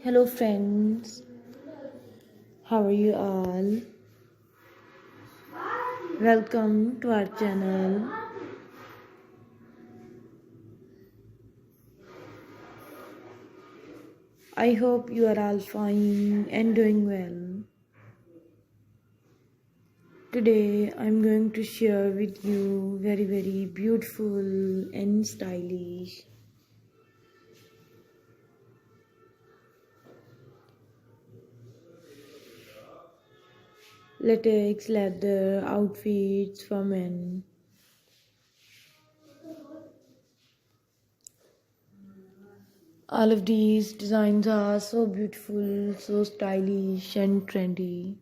Hello friends, how are you all? Welcome to our channel. I hope you are all fine and doing well. Today I'm going to share with you very beautiful and stylish latex leather outfits for men. All of these designs are so beautiful, so stylish and trendy.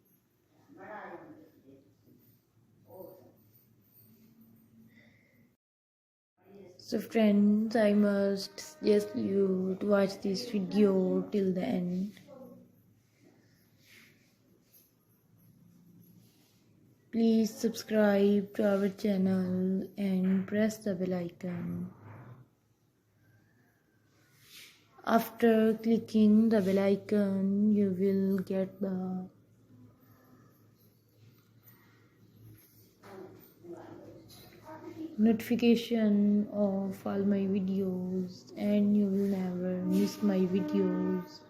So friends, I must suggest you to watch this video till the end. Please subscribe to our channel and press the bell icon. After clicking the bell icon, you will get the notification of all my videos and you will never miss my videos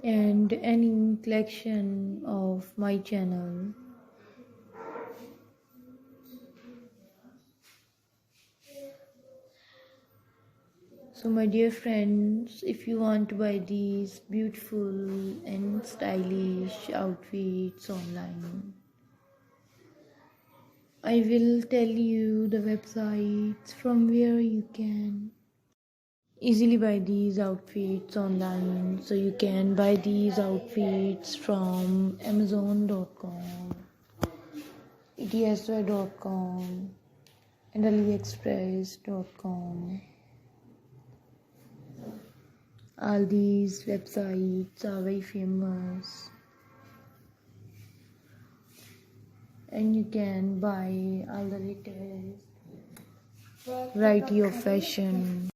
and any collection of my channel. So my dear friends, if you want to buy these beautiful and stylish outfits online, I will tell you the websites from where you can easily buy these outfits online. So you can buy these outfits from Amazon.com, etsy.com and AliExpress.com. All these websites are very famous and you can buy all the latest variety of fashion.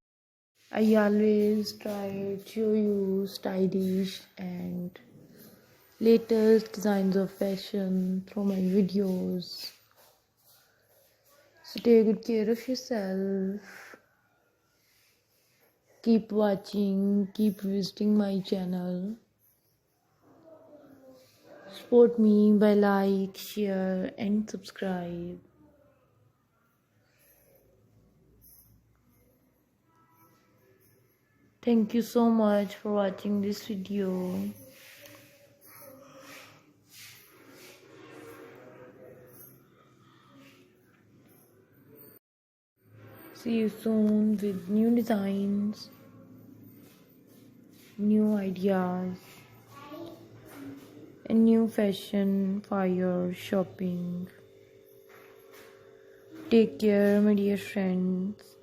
I always try to show you stylish and latest designs of fashion through my videos. So take good care of yourself. Keep watching, keep visiting my channel. Support me by like, share and subscribe. Thank you so much for watching this video. See you soon with new designs, new ideas and new fashion for your shopping. Take care, my dear friends.